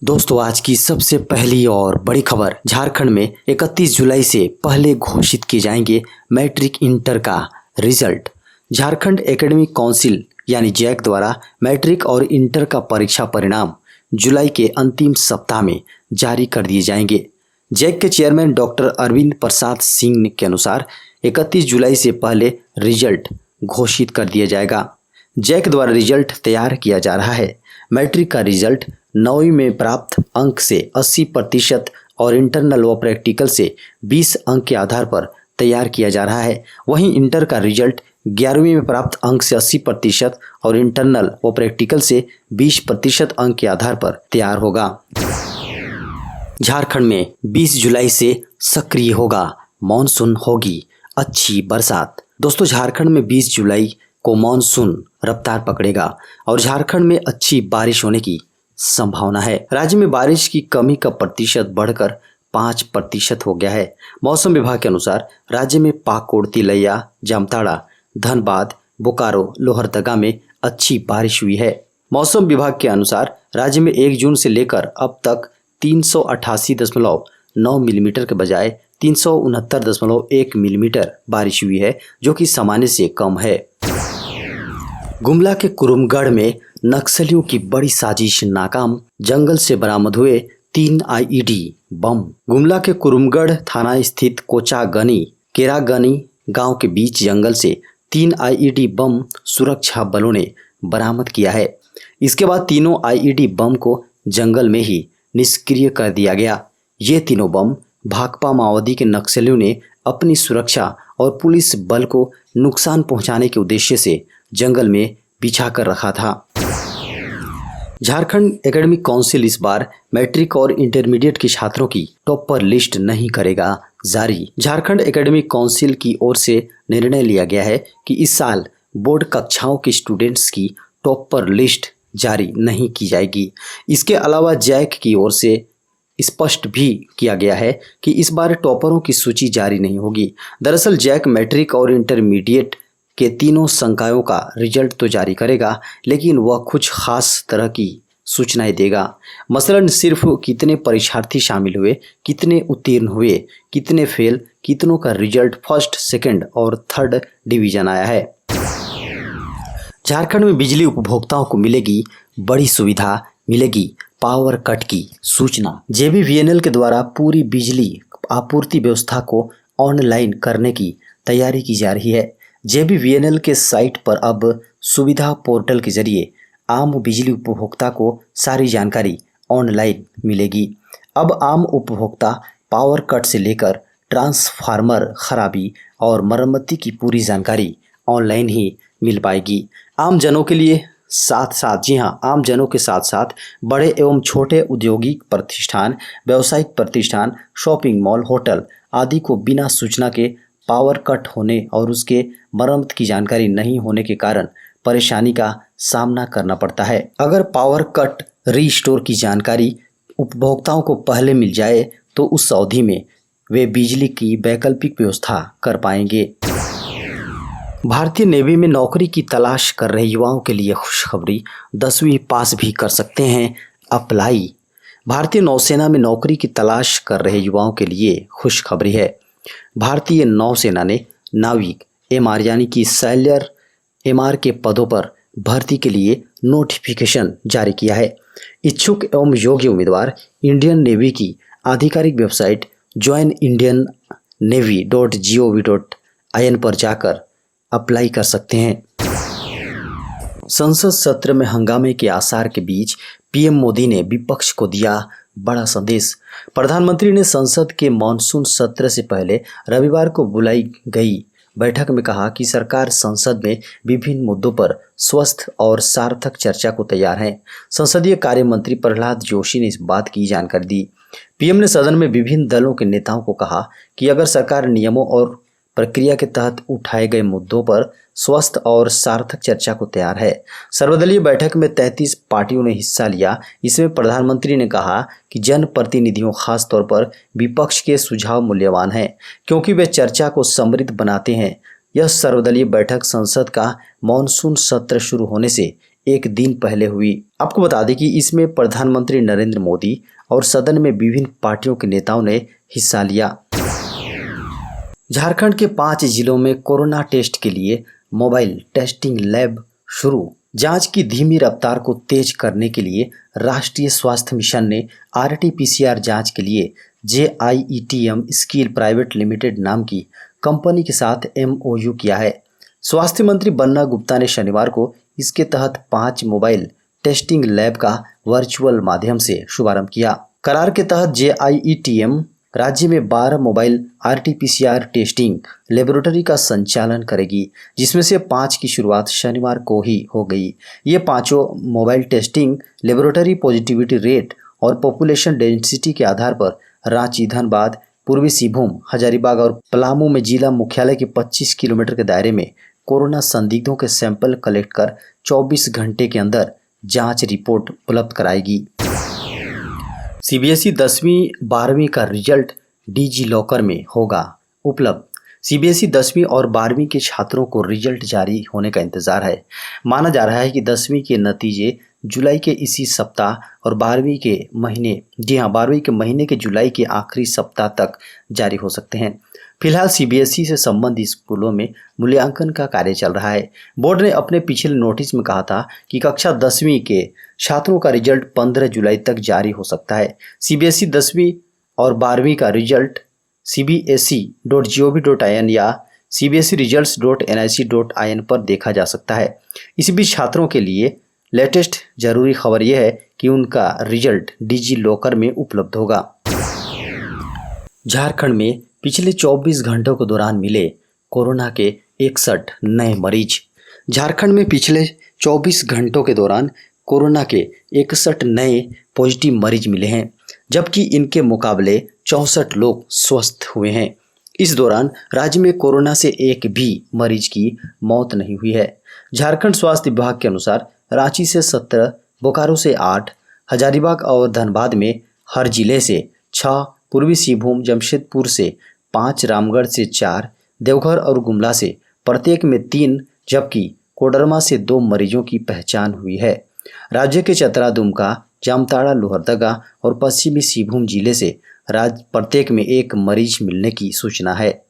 दोस्तों आज की सबसे पहली और बड़ी खबर, झारखंड में 31 जुलाई से पहले घोषित किए जाएंगे मैट्रिक इंटर का रिजल्ट। झारखंड एकेडमिक काउंसिल यानी जैक द्वारा मैट्रिक और इंटर का परीक्षा परिणाम जुलाई के अंतिम सप्ताह में जारी कर दिए जाएंगे। जैक के चेयरमैन डॉक्टर अरविंद प्रसाद सिंह के अनुसार 31 जुलाई से पहले रिजल्ट घोषित कर दिया जाएगा। जैक द्वारा रिजल्ट तैयार किया जा रहा है। मैट्रिक का रिजल्ट 9वीं में प्राप्त अंक से 80% और इंटरनल व प्रैक्टिकल से 20 अंक के आधार पर तैयार किया जा रहा है। वहीं इंटर का रिजल्ट 11वीं में प्राप्त अंक से 80% और इंटरनल व प्रैक्टिकल से 20% अंक के आधार पर तैयार होगा। झारखंड में 20 जुलाई से सक्रिय होगा मानसून, होगी अच्छी बरसात। दोस्तों झारखंड में 20 जुलाई को मानसून रफ्तार पकड़ेगा और झारखंड में अच्छी बारिश होने की संभावना है। राज्य में बारिश की कमी का प्रतिशत बढ़कर 5% हो गया है। मौसम विभाग के अनुसार राज्य में पाकुड़, तिलैया, जामताड़ा, धनबाद, बोकारो, लोहरदगा में अच्छी बारिश हुई है। मौसम विभाग के अनुसार राज्य में 1 जून से लेकर अब तक 388.9 मिलीमीटर के बजाय 369.1 मिलीमीटर बारिश हुई है, जो कि सामान्य से कम है। गुमला के कुरुमगढ़ में नक्सलियों की बड़ी साजिश नाकाम, जंगल से बरामद हुए 3 आईईडी बम। गुमला के कुरुमगढ़ थाना स्थित कोचागनी केरागनी गांव के बीच जंगल से 3 आईईडी बम सुरक्षा बलों ने बरामद किया है। इसके बाद तीनों आईईडी बम को जंगल में ही निष्क्रिय कर दिया गया। ये तीनों बम भाकपा माओवादी के नक्सलियों ने अपनी सुरक्षा और पुलिस बल को नुकसान पहुंचाने के उद्देश्य से जंगल में बिछा कर रखा था। झारखंड एकेडमिक काउंसिल इस बार मैट्रिक और इंटरमीडिएट के छात्रों की टॉपर लिस्ट नहीं करेगा जारी। झारखंड एकेडमिक काउंसिल की ओर से निर्णय लिया गया है कि इस साल बोर्ड कक्षाओं के स्टूडेंट्स की टॉपर लिस्ट जारी नहीं की जाएगी। इसके अलावा जैक की ओर से स्पष्ट भी किया गया है कि इस बार टॉपरों की सूची जारी नहीं होगी। दरअसल जैक मैट्रिक और इंटरमीडिएट के तीनों संकायों का रिजल्ट तो जारी करेगा, लेकिन वह कुछ खास तरह की सूचनाएं देगा। मसलन सिर्फ कितने परीक्षार्थी शामिल हुए, कितने उत्तीर्ण हुए, कितने फेल, कितनों का रिजल्ट फर्स्ट, सेकंड और थर्ड डिवीजन आया है। झारखंड में बिजली उपभोक्ताओं को मिलेगी बड़ी सुविधा, मिलेगी पावर कट की सूचना। जेबीवीएनएल के द्वारा पूरी बिजली आपूर्ति व्यवस्था को ऑनलाइन करने की तैयारी की जा रही है। जेबीवीएनएल के साइट पर अब सुविधा पोर्टल के जरिए आम बिजली उपभोक्ता को सारी जानकारी ऑनलाइन मिलेगी। अब आम उपभोक्ता पावर कट से लेकर ट्रांसफार्मर खराबी और मरम्मती की पूरी जानकारी ऑनलाइन ही मिल पाएगी। आम जनों के लिए आम जनों के साथ साथ बड़े एवं छोटे औद्योगिक प्रतिष्ठान, व्यावसायिक प्रतिष्ठान, शॉपिंग मॉल, होटल आदि को बिना सूचना के पावर कट होने और उसके मरम्मत की जानकारी नहीं होने के कारण परेशानी का सामना करना पड़ता है। अगर पावर कट रीस्टोर की जानकारी उपभोक्ताओं को पहले मिल जाए तो उस अवधि में वे बिजली की वैकल्पिक व्यवस्था कर पाएंगे। भारतीय नेवी में नौकरी की तलाश कर रहे युवाओं के लिए खुशखबरी, 10वीं पास भी कर सकते हैं अप्लाई। भारतीय नौसेना में नौकरी की तलाश कर रहे युवाओं के लिए खुशखबरी है। भारतीय नौसेना ने नाविक एमआर यानी कि सैलर एमआर के पदों पर भर्ती के लिए नोटिफिकेशन जारी किया है। इच्छुक एवं योग्य उम्मीदवार इंडियन नेवी की आधिकारिक वेबसाइट joinindiannavy.gov.in पर जाकर अप्लाई कर सकते हैं। संसद सत्र में हंगामे के आसार के बीच पीएम मोदी ने विपक्ष को दिया बड़ा संदेश। प्रधानमंत्री ने संसद के मानसून सत्र से पहले रविवार को बुलाई गई बैठक में कहा कि सरकार संसद में विभिन्न मुद्दों पर स्वस्थ और सार्थक चर्चा को तैयार है। संसदीय कार्य मंत्री प्रहलाद जोशी ने इस बात की जानकारी दी। पीएम ने सदन में विभिन्न दलों के नेताओं को कहा कि अगर सरकार नियमों और प्रक्रिया के तहत उठाए गए मुद्दों पर स्वस्थ और सार्थक चर्चा को तैयार है। सर्वदलीय बैठक में 33 पार्टियों ने हिस्सा लिया। इसमें प्रधानमंत्री ने कहा कि जनप्रतिनिधियों, खास तौर पर विपक्ष के सुझाव मूल्यवान हैं, क्योंकि वे चर्चा को समृद्ध बनाते हैं। यह सर्वदलीय बैठक संसद का मानसून सत्र शुरू होने से एक दिन पहले हुई। आपको बता दें कि इसमें प्रधानमंत्री नरेंद्र मोदी और सदन में विभिन्न पार्टियों के नेताओं ने हिस्सा लिया। झारखंड के 5 जिलों में कोरोना टेस्ट के लिए मोबाइल टेस्टिंग लैब शुरू। जांच की धीमी रफ्तार को तेज करने के लिए राष्ट्रीय स्वास्थ्य मिशन ने RT-PCR जांच के लिए JIETM स्किल प्राइवेट लिमिटेड नाम की कंपनी के साथ MOU किया है। स्वास्थ्य मंत्री बन्ना गुप्ता ने शनिवार को इसके तहत 5 मोबाइल टेस्टिंग लैब का वर्चुअल माध्यम से शुभारंभ किया। करार के तहत JIETM राज्य में 12 मोबाइल RT-PCR टेस्टिंग लेबोरेटरी का संचालन करेगी, जिसमें से 5 की शुरुआत शनिवार को ही हो गई। ये पांचों mobile testing laboratory positivity rate और पॉपुलेशन डेंसिटी के आधार पर रांची, धनबाद, पूर्वी सिंहभूम, हजारीबाग और पलामू में जिला मुख्यालय के 25 किलोमीटर के दायरे में कोरोना संदिग्धों के सैंपल कलेक्ट कर 24 घंटे के अंदर जांच रिपोर्ट उपलब्ध कराएगी। CBSE 10वीं 12वीं का रिजल्ट डिजी लॉकर में होगा उपलब्ध। CBSE 10वीं और 12वीं के छात्रों को रिजल्ट जारी होने का इंतजार है। माना जा रहा है कि 10वीं के नतीजे जुलाई के इसी सप्ताह और 12वीं के महीने के जुलाई के आखिरी सप्ताह तक जारी हो सकते हैं। फिलहाल CBSE से संबंधित स्कूलों में मूल्यांकन का कार्य चल रहा है। बोर्ड ने अपने पिछले नोटिस में कहा था कि कक्षा 10वीं के छात्रों का रिजल्ट 15 जुलाई तक जारी हो सकता है। CBSE 10वीं और 12वीं का रिजल्ट cbse.gov.in या cbseresults.nic.in पर देखा जा सकता है। इस बीच छात्रों के लिए लेटेस्ट जरूरी खबर यह है कि उनका रिजल्ट डिजी लॉकर में उपलब्ध होगा। झारखंड में पिछले 24 घंटों के दौरान मिले कोरोना के 61 नए मरीज। झारखंड में पिछले 24 घंटों के दौरान कोरोना के 61 नए पॉजिटिव मरीज मिले हैं, जबकि इनके मुकाबले 64 लोग स्वस्थ हुए हैं। इस दौरान राज्य में कोरोना से एक भी मरीज की मौत नहीं हुई है। झारखंड स्वास्थ्य विभाग के अनुसार रांची से 17, बोकारो से 8, हजारीबाग और धनबाद में हर जिले से 6, पूर्वी सिंहभूम जमशेदपुर से 5, रामगढ़ से 4, देवघर और गुमला से प्रत्येक में 3, जबकि कोडरमा से 2 मरीजों की पहचान हुई है। राज्य के चतरा, दुमका, जामताड़ा, लोहरदगा और पश्चिमी सिंहभूम जिले से प्रत्येक में 1 मरीज मिलने की सूचना है।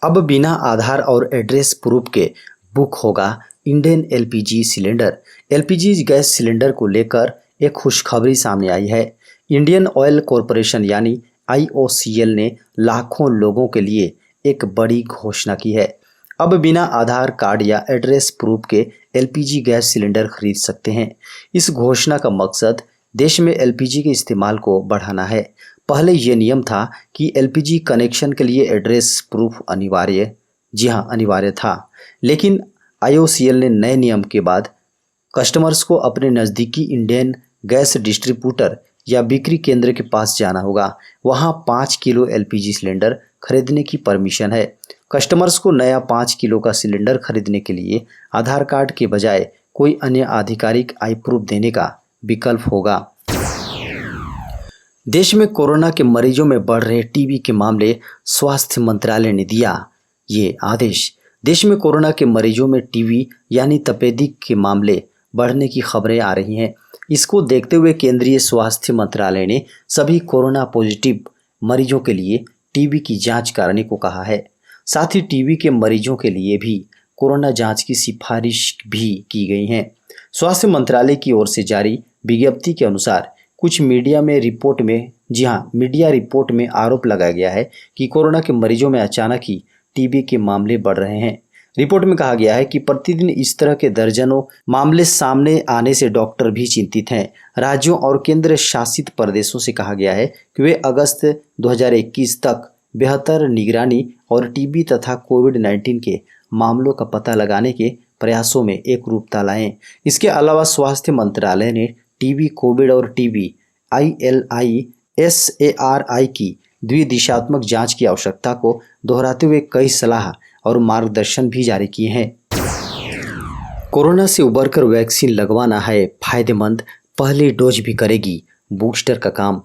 अब बिना आधार और एड्रेस प्रूफ के बुक होगा Indian LPG cylinder. LPG gas cylinder को लेकर एक खुशखबरी सामने आई है। इंडियन ऑयल कॉरपोरेशन यानी IOCL ने लाखों लोगों के लिए एक बड़ी घोषणा की है। अब बिना आधार कार्ड या एड्रेस प्रूफ के LPG गैस सिलेंडर खरीद सकते हैं। इस घोषणा का मकसद देश में LPG के इस्तेमाल को बढ़ाना है। पहले ये नियम था कि LPG कनेक्शन के लिए एड्रेस प्रूफ अनिवार्य था, लेकिन IOCL ने नए नियम के बाद कस्टमर्स को अपने नज़दीकी इंडियन गैस डिस्ट्रीब्यूटर या बिक्री केंद्र के पास जाना होगा। वहां 5 किलो LPG सिलेंडर खरीदने की परमिशन है। कस्टमर्स को नया 5 किलो का सिलेंडर खरीदने के लिए आधार कार्ड के बजाय कोई अन्य आधिकारिक आई प्रूफ देने का विकल्प होगा। देश में कोरोना के मरीजों में बढ़ रहे TB के मामले, स्वास्थ्य मंत्रालय ने दिया ये आदेश। देश में कोरोना के मरीजों में TB यानी तपेदिक के मामले बढ़ने की खबरें आ रही हैं। इसको देखते हुए केंद्रीय स्वास्थ्य मंत्रालय ने सभी कोरोना पॉजिटिव मरीजों के लिए TB की जांच कराने को कहा है। साथ ही TB के मरीजों के लिए भी कोरोना जांच की सिफारिश भी की गई है। स्वास्थ्य मंत्रालय की ओर से जारी विज्ञप्ति के अनुसार कुछ मीडिया रिपोर्ट में आरोप लगाया गया है कि कोरोना के मरीजों में अचानक ही TB के मामले बढ़ रहे हैं। रिपोर्ट में कहा गया है कि प्रतिदिन इस तरह के दर्जनों मामले सामने आने से डॉक्टर भी चिंतित हैं। राज्यों और केंद्र शासित प्रदेशों से कहा गया है कि वे अगस्त 2021 तक बेहतर निगरानी और TB तथा कोविड-19 के मामलों का पता लगाने के प्रयासों में एकरूपता लाएं। इसके अलावा स्वास्थ्य मंत्रालय ने TB, कोविड और TB ILI-SARI की द्विदिशात्मक जांच की आवश्यकता को दोहराते हुए कई सलाह और मार्गदर्शन भी जारी किए हैं। कोरोना से उबरकर वैक्सीन लगवाना है फायदेमंद, पहली डोज भी करेगी बूस्टर का काम।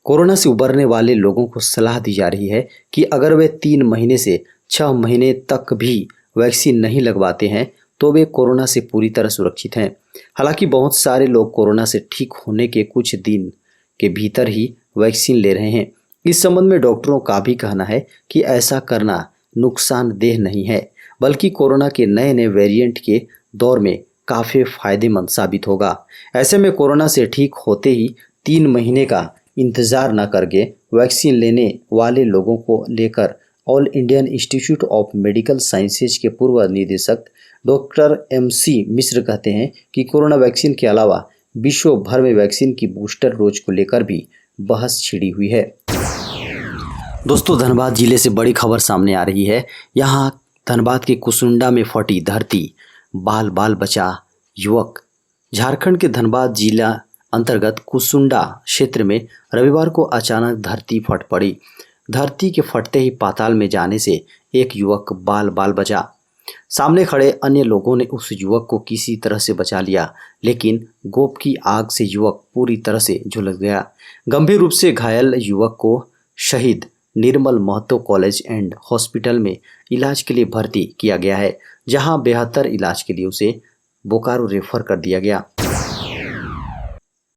कोरोना से उबरने वाले लोगों को सलाह दी जा रही है कि अगर वे 3 महीने से 6 महीने तक भी वैक्सीन नहीं लगवाते हैं तो वे कोरोना से पूरी तरह सुरक्षित हैं। हालांकि बहुत सारे लोग कोरोना से ठीक होने के कुछ दिन के भीतर ही वैक्सीन ले रहे हैं। इस संबंध में डॉक्टरों का भी कहना है कि ऐसा करना नुकसानदेह नहीं है, बल्कि कोरोना के नए नए वेरिएंट के दौर में काफ़ी फायदेमंद साबित होगा। ऐसे में कोरोना से ठीक होते ही 3 महीने का इंतजार न करके वैक्सीन लेने वाले लोगों को लेकर all Indian institute of medical sciences के पूर्व निदेशक डॉक्टर MC मिश्र कहते हैं कि कोरोना वैक्सीन के अलावा विश्व भर में वैक्सीन की बूस्टर डोज को लेकर भी बहस छिड़ी हुई है। दोस्तों, धनबाद जिले से बड़ी खबर सामने आ रही है। यहाँ धनबाद के कुसुंडा में फटी धरती, बाल बाल बचा युवक। झारखंड के धनबाद जिला अंतर्गत कुसुंडा क्षेत्र में रविवार को अचानक धरती फट पड़ी। धरती के फटते ही पाताल में जाने से एक युवक बाल बाल बचा। सामने खड़े अन्य लोगों ने उस युवक को किसी तरह से बचा लिया, लेकिन गोप की आग से युवक पूरी तरह से झुलस गया। गंभीर रूप से घायल युवक को शहीद निर्मल महतो कॉलेज एंड हॉस्पिटल में इलाज के लिए भर्ती किया गया है, जहां बेहतर इलाज के लिए उसे बोकारो रेफर कर दिया गया।